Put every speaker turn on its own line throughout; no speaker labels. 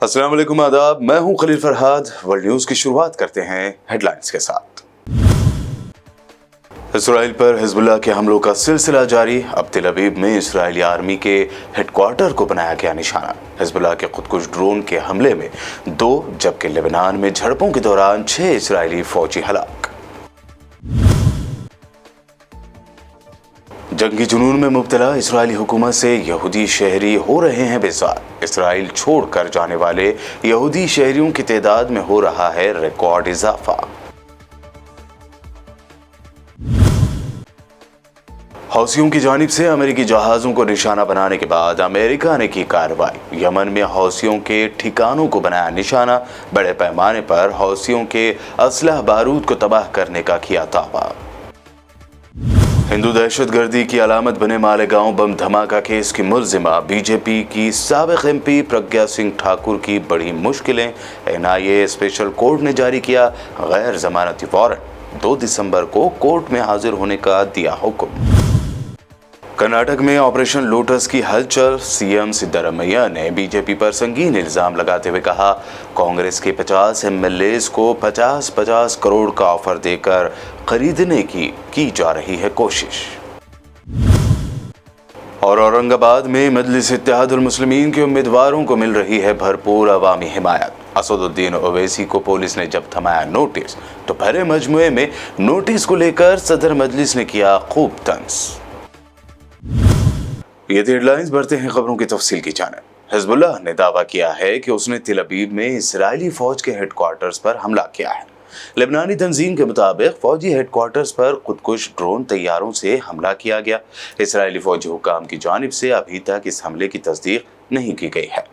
अस्सलाम वालेकुम, आदाब। मैं हूं खलील फरहाद। वर्ल्ड न्यूज की शुरुआत करते हैं हेडलाइंस के साथ। इसराइल पर हिजबुल्लाह के हमलों का सिलसिला जारी। अब तेल अवीव में इस्राएली आर्मी के हेडक्वार्टर को बनाया गया निशाना। हिजबुल्लाह के खुदकुश ड्रोन के हमले में 2, जबकि लेबनान में झड़पों के दौरान 6 इस्राएली फौजी हलाक। जंगी जुनून में मुब्तला इस्राएली हुकूमत से यहूदी शहरी हो रहे हैं बेजार। इसराइल छोड़कर जाने वाले यहूदी शहरियों की तादाद में हो रहा है रिकॉर्ड इजाफा। हौसियों की जानिब से अमेरिकी जहाजों को निशाना बनाने के बाद अमेरिका ने की कार्रवाई। यमन में हौसियों के ठिकानों को बनाया निशाना। बड़े पैमाने पर हौसियों के असलह बारूद को तबाह करने का किया दावा। हिंदू दहशतगर्दी की अलामत बने मालेगांव बम धमाका केस की मुल्जिमा बीजेपी की साबिक एमपी प्रज्ञा सिंह ठाकुर की बड़ी मुश्किलें। एनआईए स्पेशल कोर्ट ने जारी किया गैर जमानती वारंट। 2 दिसंबर को कोर्ट में हाजिर होने का दिया हुक्म। कर्नाटक में ऑपरेशन लोटस की हलचल। सीएम सिद्धरामैया ने बीजेपी पर संगीन इल्जाम लगाते हुए कहा, कांग्रेस के 50 एमएलए को 50-50 करोड़ का ऑफर देकर खरीदने की जा रही है कोशिश। और औरंगाबाद में मजलिस इत्तेहादुल मुस्लिमीन के उम्मीदवारों को मिल रही है भरपूर अवामी हिमायत। असदुद्दीन ओवैसी को पुलिस ने जब थमाया नोटिस, तो भरे मजमुए में नोटिस को लेकर सदर मजलिस ने किया खूब तंज। ये हेडलाइंस बढ़ते हैं खबरों की तफसील की जानिब। हिजबुल्लाह ने दावा किया है कि उसने तेल अवीव में इस्राएली फौज के हेडक्वार्टर्स पर हमला किया है। लेबनानी तंजीम के मुताबिक फौजी हेडक्वार्टर्स पर खुदकुश ड्रोन तैयारों से हमला किया गया। इस्राएली फौजी हुकाम की जानिब से अभी तक इस हमले की तस्दीक नहीं की गई है।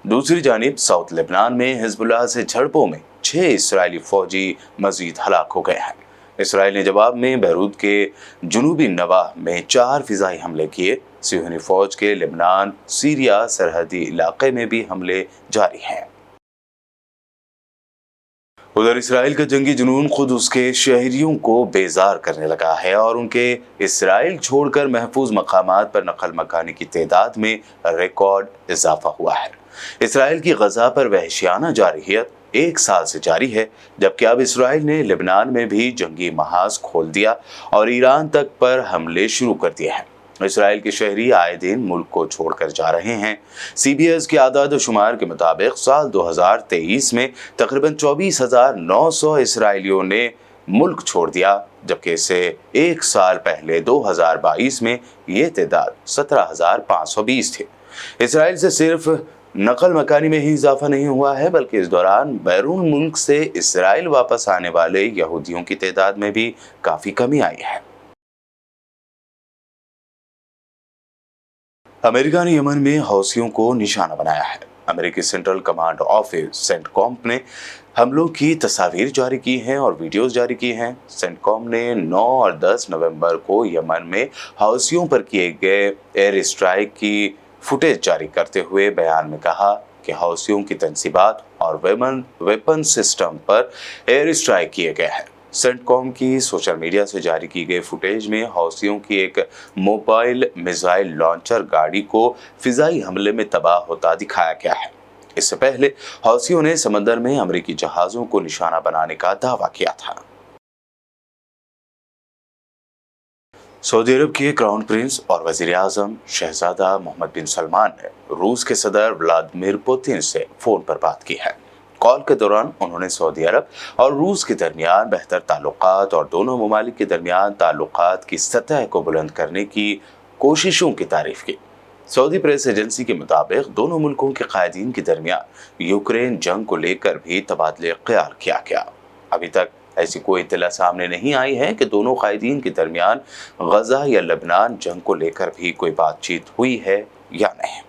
दूसरी जानिब साउथ लेबनान में हिजबुल्लाह से झड़पों में 6 इस्राएली फौजी मजीद हलाक हो गए हैं। इसराइल ने जवाब में बैरूत के जुनूबी नवाह में 4 फिजाई हमले किए। सियोनी फौज के लेबनान सीरिया सरहदी इलाके में भी हमले जारी हैं। उधर इसराइल का जंगी जुनून खुद उसके शहरियों को बेजार करने लगा है और उनके इसराइल छोड़कर महफूज मकामात पर नकल मकानी की तादाद में रिकॉर्ड इजाफा हुआ है। इसराइल की गजा पर वहशियाना जारहियत 1 साल से जारी है, जबकि अब इसराइल ने लेबनान में भी जंगी महाज खोल दिया और ईरान तक पर हमले शुरू कर दिए हैं। इसराइल के शहरी आए दिन मुल्क को छोड़कर जा रहे हैं। सीबीएस के आदाद शुमार के मुताबिक साल 2023 में तकरीबन 24,900 इसराइलियों ने मुल्क छोड़ दिया, जबकि इससे 1 साल पहले 2022 में ये तादाद 17,520 थे। इसराइल से सिर्फ नकल मकानी में ही इजाफा नहीं हुआ है, बल्कि इस दौरान बैरून मुल्क से इसराइल वापस आने वाले यहूदियों की तादाद में भी काफी कमी आई है। अमेरिका ने यमन में हौसियों को निशाना बनाया है। अमेरिकी सेंट्रल कमांड ऑफिस सेंटकॉम ने हमलों की तस्वीर जारी की हैं और वीडियोस जारी की हैं। सेंटकॉम ने 9 और 10 नवंबर को यमन में हौसियों पर किए गए एयर स्ट्राइक की फुटेज जारी करते हुए बयान में कहा कि हौसियों की तंसीबात और वेपन सिस्टम पर एयर स्ट्राइक किए गए हैं। सेंटकॉम की सोशल मीडिया से जारी की गई फुटेज में हौसियों की एक मोबाइल मिसाइल लॉन्चर गाड़ी को फिजाई हमले में तबाह होता दिखाया गया है। इससे पहले हौसियों ने समंदर में अमेरिकी जहाजों को निशाना बनाने का दावा किया था। सऊदी अरब के क्राउन प्रिंस और वजीर आजम शहजादा मोहम्मद बिन सलमान ने रूस के सदर व्लादिमीर पुतिन से फोन पर बात की है। कॉल के दौरान उन्होंने सऊदी अरब और रूस के दरमियान बेहतर ताल्लुकात और दोनों ममालिक के दरमियान ताल्लुकात की सतह को बुलंद करने की कोशिशों की तारीफ की। सऊदी प्रेस एजेंसी के मुताबिक दोनों मुल्कों के कायदीन के दरमियान यूक्रेन जंग को लेकर भी तबादले ख्याल किया गया। अभी तक ऐसी कोई इत्तला सामने नहीं आई है कि दोनों कायदीन के दरमियान गजा या लेबनान जंग को लेकर भी कोई बातचीत हुई है या नहीं।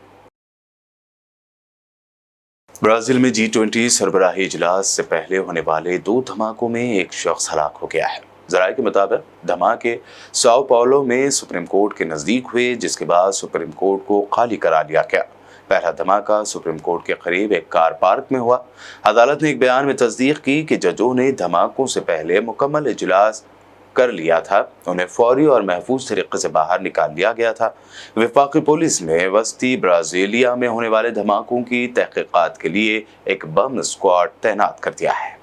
ब्राजील में G20 सरबराही इजलास से पहले होने वाले 2 धमाकों में एक शख्स हलाक हो गया है। जराये के मुताबिक धमाके साओ पाउलो में सुप्रीम कोर्ट के नजदीक हुए, जिसके बाद सुप्रीम कोर्ट को खाली करा लिया गया। पहला धमाका सुप्रीम कोर्ट के करीब एक कार पार्क में हुआ। अदालत ने एक बयान में तस्दीक की कि जजों ने धमाकों से पहले मुकम्मल इजलास कर लिया था, उन्हें फौरी और महफूज तरीके से बाहर निकाल लिया गया था। वफाकी पुलिस ने वस्ती ब्राजीलिया में होने वाले धमाकों की तहकीकात के लिए एक बम स्क्वाड तैनात कर दिया है।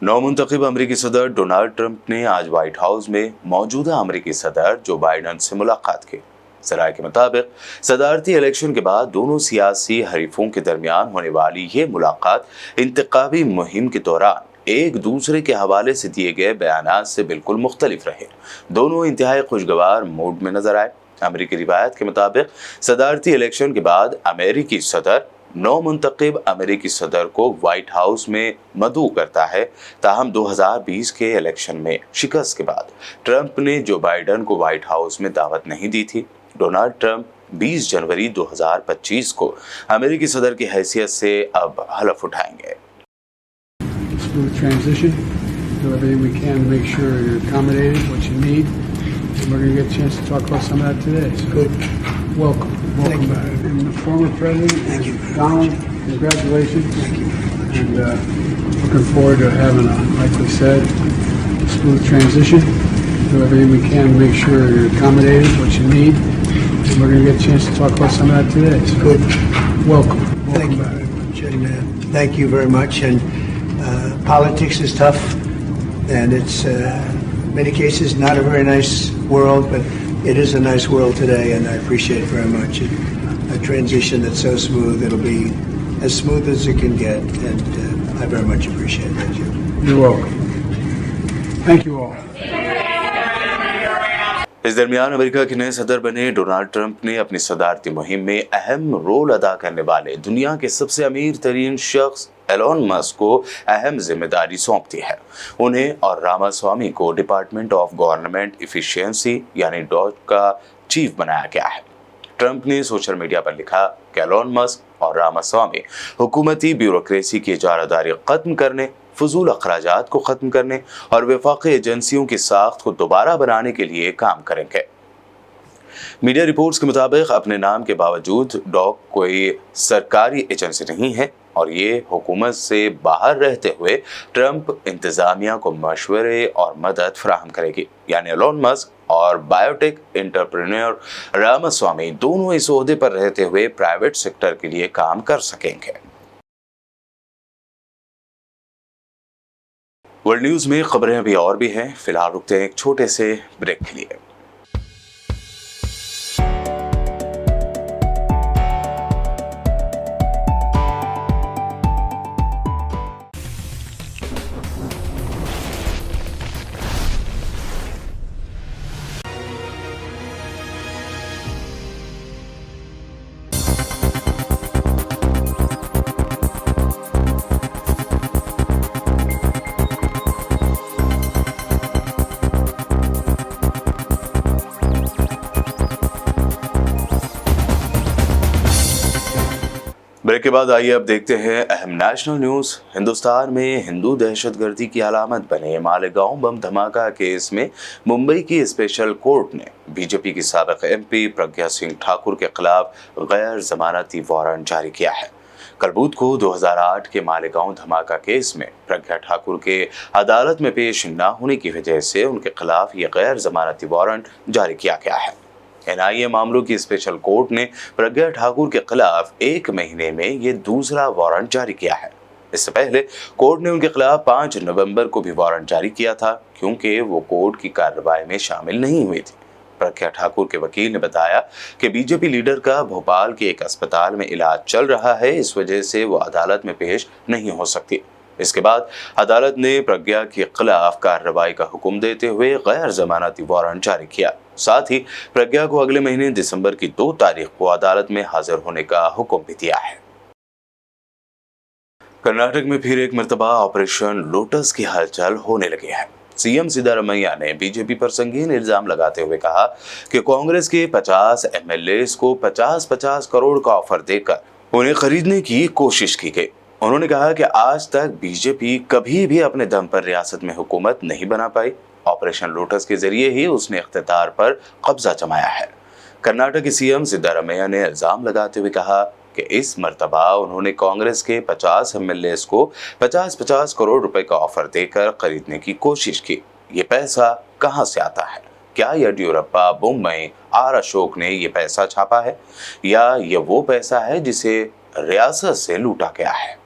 नौमुंतखब अमेरिकी सदर डोनाल्ड ट्रंप ने आज व्हाइट हाउस में मौजूदा अमेरिकी सदर जो बाइडेन से मुलाकात की। सराय के मुताबिक सदारती इलेक्शन के बाद दोनों सियासी हरीफों के दरमियान होने वाली ये मुलाकात इंतखाबी मुहिम के दौरान एक दूसरे के हवाले से दिए गए बयानात से बिल्कुल मुख्तलिफ रहे। दोनों इंतहाई खुशगवार मूड में नजर आए। अमेरिकी रिवायत के मुताबिक सदारती इलेक्शन के बाद अमेरिकी सदर नौमुंतखब अमेरिकी सदर को व्हाइट हाउस में मदऊ करता है। ताहम 2020 के इलेक्शन में शिकस्त के बाद ट्रंप ने जो बाइडेन को व्हाइट हाउस में दावत नहीं दी थी। डोनाल्ड ट्रंप 20 जनवरी 2025 को अमेरिकी सदर की हैसियत से अब हलफ उठाएंगे।
Smooth transition. Do everything we can to make sure you're accommodated, what you need. And we're going to get a chance to talk about some of that today. So
Good.
Welcome. Welcome back. And the former president,
Thank you.
Donald, congratulations.
Thank you.
And looking forward to having a, like we said, smooth transition. Do everything we can to make sure you're accommodated, what you need. And we're going to get a chance to talk about some of that today. So
Good.
Welcome.
Thank
Welcome
you
back.
very much. And thank you very much. And politics is tough, and it's many cases not a very nice world, but it is a nice world today, and I appreciate it very much. A transition that's so smooth, it'll be as smooth as it can get, and I very much appreciate it. Thank you.
You're welcome. Thank you all.
इस दरमियान America के नए सदर बने Donald Trump ने अपनी सदारती मुहिम में अहम रोल अदा करने वाले दुनिया के सबसे अमीर तरीन शख्स एलोन मस्क को अहम जिम्मेदारी सौंप दी है। उन्हें और रामास्वामी को डिपार्टमेंट ऑफ गवर्नमेंट इफिशिएंसी यानी डॉज का चीफ बनाया गया है। ट्रंप ने सोशल मीडिया पर लिखा कि एलोन मस्क और रामास्वामी हुकूमती ब्यूरोक्रेसी की इजारादारी खत्म करने, फजूल अखराजात को खत्म करने और वफाकी एजेंसियों की साख्त को दोबारा बनाने के लिए काम करेंगे। मीडिया रिपोर्ट्स के मुताबिक अपने नाम के बावजूद डॉग कोई सरकारी एजेंसी नहीं है और ये हुकूमत से बाहर रहते हुए ट्रंप इंतजामिया को मशवरे और मदद फराहम करेगी। यानी एलोन मस्क और बायोटेक एंटरप्रेन्योर रामास्वामी दोनों इस ओहदे पर रहते हुए प्राइवेट सेक्टर के लिए काम कर सकेंगे। वर्ल्ड न्यूज में खबरें अभी और भी हैं, फिलहाल रुकते हैं एक छोटे से ब्रेक के लिए। ब्रेक के बाद आइए अब देखते हैं अहम नेशनल न्यूज। हिंदुस्तान में हिंदू दहशतगर्दी की अलामत बने मालेगांव बम धमाका केस में मुंबई की स्पेशल कोर्ट ने बीजेपी की साबिक एमपी प्रज्ञा सिंह ठाकुर के खिलाफ गैर जमानती वारंट जारी किया है। कल बुध को 2008 के मालेगांव धमाका केस में प्रज्ञा ठाकुर के अदालत में पेश न होने की वजह से उनके खिलाफ ये गैर जमानती वारंट जारी किया गया है। एनआईए मामलों की स्पेशल कोर्ट ने प्रज्ञा ठाकुर के खिलाफ 1 महीने में ये दूसरा वारंट जारी किया है। इससे पहले कोर्ट ने उनके खिलाफ 5 नवंबर को भी वारंट जारी किया था, क्योंकि वो कोर्ट की कार्रवाई में शामिल नहीं हुई थी। प्रज्ञा ठाकुर के वकील ने बताया कि बीजेपी लीडर का भोपाल के एक अस्पताल में इलाज चल रहा है, इस वजह से वो अदालत में पेश नहीं हो सकती। इसके बाद अदालत ने प्रज्ञा के खिलाफ कार्रवाई का हुक्म देते हुए गैर जमानती वारंट जारी किया। साथ ही प्रज्ञा को अगले महीने दिसंबर की 2 तारीख को अदालत में हाजिर होने का हुक्म भी दिया है। कर्नाटक में फिर एक मर्तबा ऑपरेशन लोटस की हलचल होने लगी है। सीएम सिद्धारमैया ने बीजेपी पर संगीन इल्जाम लगाते हुए कहा कि कांग्रेस के 50 एमएलएस को 50-50 करोड़ का ऑफर देकर उन्हें खरीदने की कोशिश की गई। उन्होंने कहा कि आज तक बीजेपी कभी भी अपने दम पर रियासत में हुकूमत नहीं बना पाई। ऑपरेशन लोटस के जरिए ही उसने इख्तियार पर कब्जा जमाया है। कर्नाटक के सीएम सिद्धारमैया ने इल्जाम लगाते हुए कहा कि इस मर्तबा उन्होंने कांग्रेस के 50 एमएलएस को 50-50 करोड़ रुपए का ऑफर देकर खरीदने की कोशिश की। ये पैसा कहां से आता है? क्या येडियुरप्पा, मुंबई, आर अशोक ने ये पैसा छापा है या ये वो पैसा है जिसे रियासत से लूटा गया है?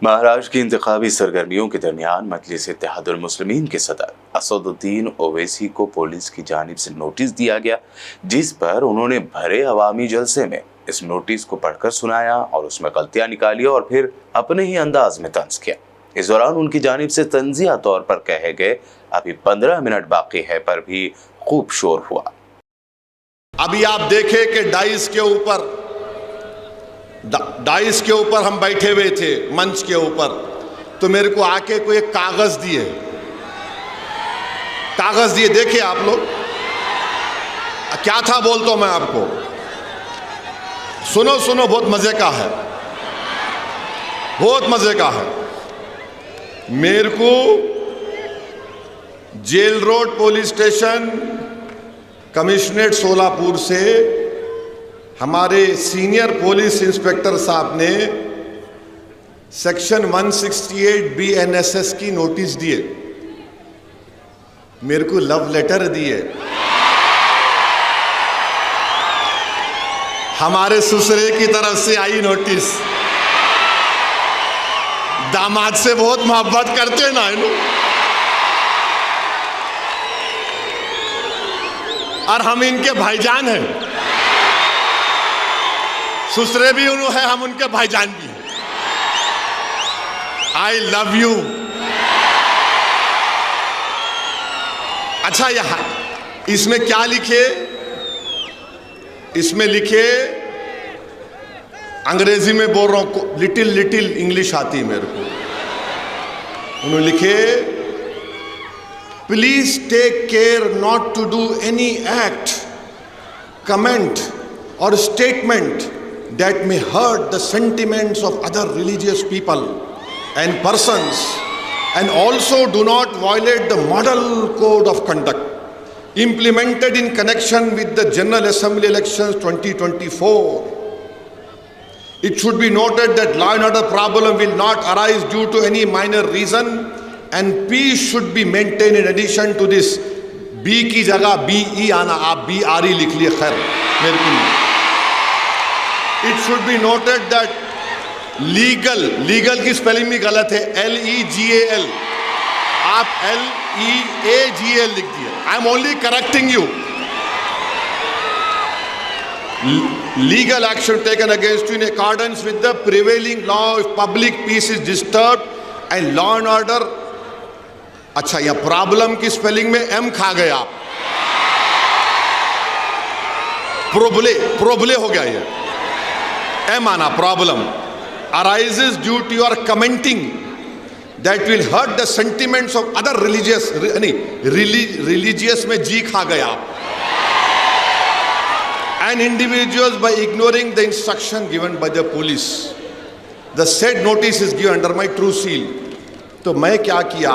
महाराष्ट्र की इंतखाबी सरगर्मियों के दरमियान मजलिस इत्तेहादुल मुस्लिमीन के सदर असदुद्दीन ओवैसी को पुलिस की जानिब से नोटिस दिया गया, जिस पर उन्होंने भरे अवामी जलसे में इस नोटिस को पढ़कर सुनाया और उसमें गलतियां निकाली और फिर अपने ही अंदाज में तंज किया। इस दौरान उनकी जानिब से तंजिया तौर पर कहे गए अभी 15 मिनट बाकी है पर भी खूब शोर हुआ।
अभी आप देखें कि डाइस के ऊपर हम बैठे हुए थे, मंच के ऊपर, तो मेरे को आके कोई एक कागज दिए, देखिए आप लोग क्या था बोलता हूं मैं आपको, सुनो, बहुत मजे का है, बहुत मजे का है। मेरे को jail road police station commissionerate Solapur से हमारे सीनियर पुलिस इंस्पेक्टर साहब ने सेक्शन 168 BNSS की नोटिस दिए, मेरे को लव लेटर दिए, हमारे ससुरे की तरफ से आई नोटिस। दामाद से बहुत मोहब्बत करते हैं ना इन, और हम इनके भाईजान हैं, ससुरे भी उन्होंने है, हम उनके भाईजान भी हैं। I love you. अच्छा, यहां इसमें क्या लिखे? इसमें लिखे, अंग्रेजी में बोल रहा हूं, लिटिल इंग्लिश आती है मेरे को। उन्होंने लिखे, please take care not to do any act, comment और statement that may hurt the sentiments of other religious people and persons, and also do not violate the model code of conduct implemented in connection with the General Assembly elections 2024. It should be noted that law and order problem will not arise due to any minor reason, and peace should be maintained. In addition to this, B की जगह BE आना, आप BRE लिख लिए, खैर मेरे को नहीं। It should be noted that legal की स्पेलिंग भी गलत है, LEGAL, आप LEAGL लिख दिए। I am only correcting you. Legal action taken against you in accordance with the prevailing law if public peace is disturbed and law and order। अच्छा, यह problem की स्पेलिंग में M खा गए आप, प्रोबले हो गया ये, M आना, problem arises due to your commenting that will hurt the sentiments of other religious, religious में G खा गया, and individuals by ignoring the instruction given by the police. The said notice is given under my true seal. तो मैं क्या किया,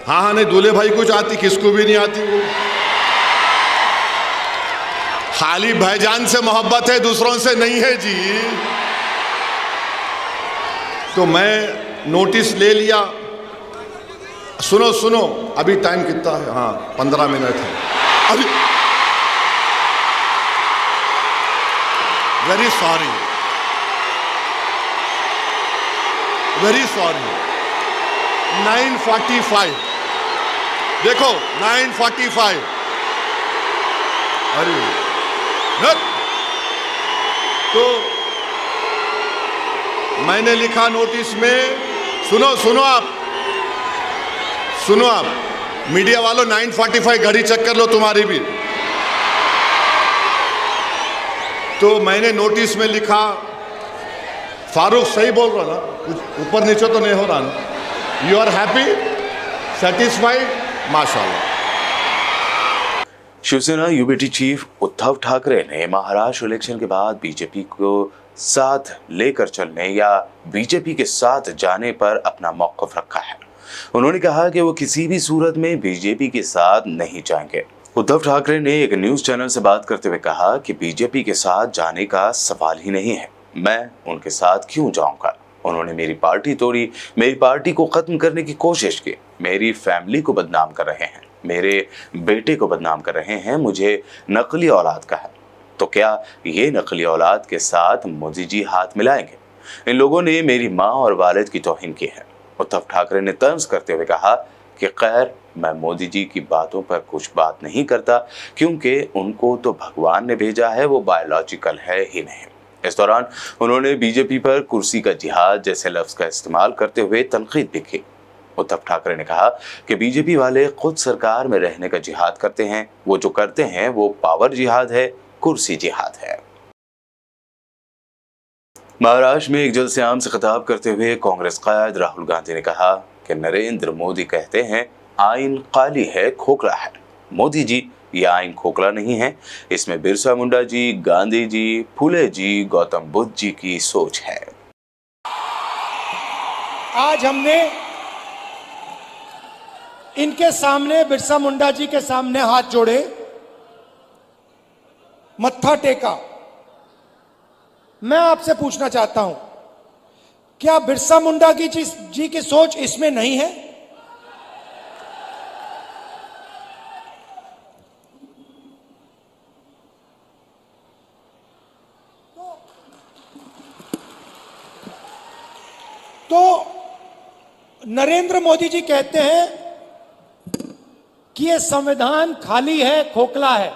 हाँ नहीं, दूल्हे भाई कुछ आती, किसको भी नहीं आती, वो खाली भाईजान से मोहब्बत है, दूसरों से नहीं है जी। तो मैं नोटिस ले लिया। सुनो, अभी टाइम कितना है? हाँ, 15 मिनट है अभी। वेरी सॉरी, 9:45, देखो 9:45, अरे तो मैंने लिखा नोटिस में, सुनो आप मीडिया वालों, 9:45 घड़ी चेक कर लो तुम्हारी भी। तो मैंने नोटिस में लिखा, फारूक सही बोल रहा ना, कुछ ऊपर नीचे तो नहीं हो रहा ना? यू आर हैप्पी, सेटिस्फाइड, माशाल्लाह।
शिवसेना यूबीटी चीफ उद्धव ठाकरे ने महाराष्ट्र इलेक्शन के बाद बीजेपी को साथ लेकर चलने या बीजेपी के साथ जाने पर अपना मौक़िफ़ रखा है। उन्होंने कहा कि वो किसी भी सूरत में बीजेपी के साथ नहीं जाएंगे। उद्धव ठाकरे ने एक न्यूज चैनल से बात करते हुए कहा कि बीजेपी के साथ जाने का सवाल ही नहीं है, मैं उनके साथ क्यों जाऊंगा। उन्होंने मेरी पार्टी तोड़ी, मेरी पार्टी को खत्म करने की कोशिश की, मेरी फैमिली को बदनाम कर रहे हैं, मेरे बेटे को बदनाम कर रहे हैं, मुझे नकली औलाद कहा। तो क्या ये नकली औलाद के साथ मोदी जी हाथ मिलाएंगे? इन लोगों ने मेरी माँ और वालिद की तौहीन की है। उद्धव ठाकरे ने तंज करते हुए कहा कि खैर, मैं मोदी जी की बातों पर कुछ बात नहीं करता, क्योंकि उनको तो भगवान ने भेजा है, वो बायोलॉजिकल है ही नहीं। इस दौरान उन्होंने बीजेपी पर कुर्सी का जिहाद जैसे लफ्ज का इस्तेमाल करते हुए तनकीद भी की। उद्धव ठाकरे ने कहा कि बीजेपी वाले खुद सरकार में रहने का जिहाद करते हैं, वो जो करते हैं वो पावर जिहाद है, कुर्सी जिहाद है। महाराष्ट्र में एक जलसे-आम से खिताब करते हुए कांग्रेस कायद राहुल गांधी ने कहा कि नरेंद्र मोदी कहते हैं आइन काली है, खोखला है। मोदी जी, ये आइन खोखला नहीं है, इसमें बिरसा मुंडा जी, गांधी जी, फुले जी, गौतम बुद्ध जी की सोच है।
आज हमने इनके सामने, बिरसा मुंडा जी के सामने हाथ जोड़े, मत्था टेका। मैं आपसे पूछना चाहता हूं, क्या बिरसा मुंडा जी की सोच इसमें नहीं है? तो नरेंद्र मोदी जी कहते हैं कि यह संविधान खाली है, खोखला है,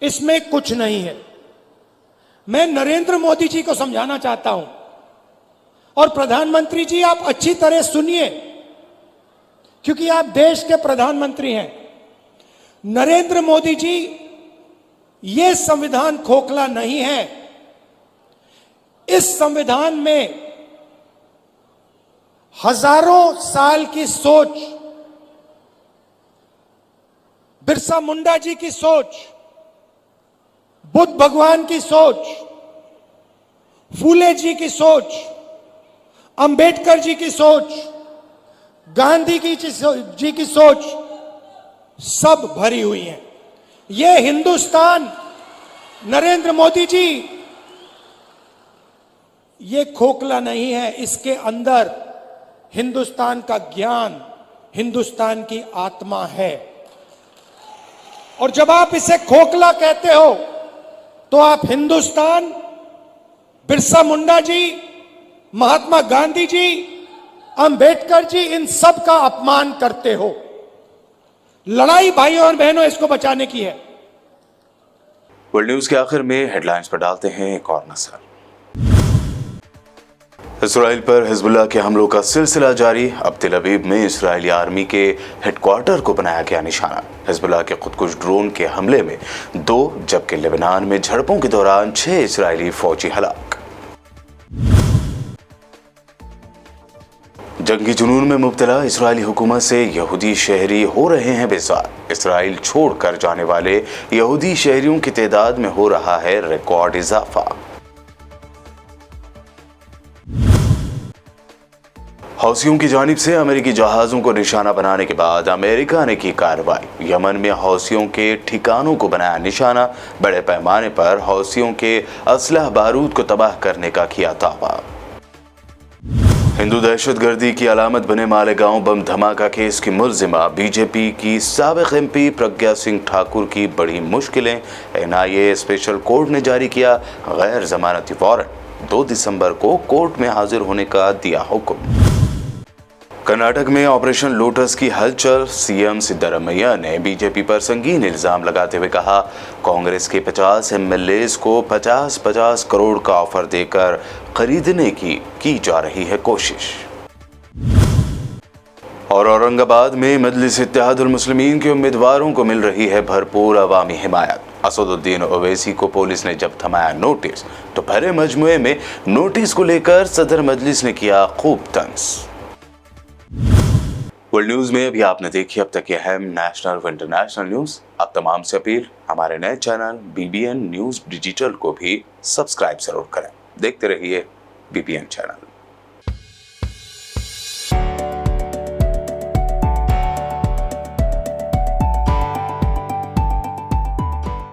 इसमें कुछ नहीं है। मैं नरेंद्र मोदी जी को समझाना चाहता हूं, और प्रधानमंत्री जी आप अच्छी तरह सुनिए, क्योंकि आप देश के प्रधानमंत्री हैं। नरेंद्र मोदी जी, यह संविधान खोखला नहीं है। इस संविधान में हजारों साल की सोच, बिरसा मुंडा जी की सोच, बुद्ध भगवान की सोच, फूले जी की सोच, अंबेडकर जी की सोच, गांधी जी की सोच सब भरी हुई है। यह हिंदुस्तान, नरेंद्र मोदी जी, ये खोखला नहीं है। इसके अंदर हिंदुस्तान का ज्ञान, हिंदुस्तान की आत्मा है। और जब आप इसे खोखला कहते हो तो आप हिंदुस्तान, बिरसा मुंडा जी, महात्मा गांधी जी, अंबेडकर जी, इन सब का अपमान करते हो। लड़ाई भाइयों और बहनों इसको बचाने की है।
वर्ल्ड न्यूज के आखिर में हेडलाइंस पर डालते हैं एक और नजर। इसराइल पर हिजबुल्लाह के हमलों का सिलसिला जारी। अब तेल अवीव में इसराइली आर्मी के हेडक्वार्टर को बनाया गया निशाना। हिजबुल्लाह के खुदकुश ड्रोन के हमले में 2, जबकि लेबनान में झड़पों के दौरान 6 इसराइली फौजी हलाक। जंगी जुनून में मुब्तला इसराइली हुकूमत से यहूदी शहरी हो रहे हैं बेजार। इसराइल छोड़कर जाने वाले यहूदी शहरियों की तादाद में हो रहा है रिकॉर्ड इजाफा। हौसियों की जानिब से अमेरिकी जहाज़ों को निशाना बनाने के बाद अमेरिका ने की कार्रवाई। यमन में हौसियों के ठिकानों को बनाया निशाना। बड़े पैमाने पर हौसियों के असलह बारूद को तबाह करने का किया दावा। हिंदू दहशतगर्दी की अलामत बने मालेगांव बम धमाका केस की मुल्जिमा बीजेपी की साबिक एमपी प्रज्ञा सिंह ठाकुर की बड़ी मुश्किलें। NIA स्पेशल कोर्ट ने जारी किया गैर जमानती वारंट। 2 दिसंबर को कोर्ट में हाजिर होने का दिया हुक्म। कर्नाटक में ऑपरेशन लोटस की हलचल। सीएम सिद्धरामैया ने बीजेपी पर संगीन इल्जाम लगाते हुए कहा कांग्रेस के 50 MLAs को 50-50 करोड़ का ऑफर देकर खरीदने की जा रही है कोशिश। और औरंगाबाद में मजलिस इत्तेहादुल मुस्लिमीन के उम्मीदवारों को मिल रही है भरपूर अवामी हिमायत। असदुद्दीन ओवैसी को पुलिस ने जब थमाया नोटिस, तो भरे मजमुए में नोटिस को लेकर सदर मजलिस ने किया खूब तंज। वर्ल्ड न्यूज में अभी आपने देखी अब तक के अहम नेशनल व इंटरनेशनल न्यूज। अब तमाम से अपील, हमारे नए चैनल BBN न्यूज डिजिटल को भी सब्सक्राइब जरूर करें। देखते रहिए BBN चैनल।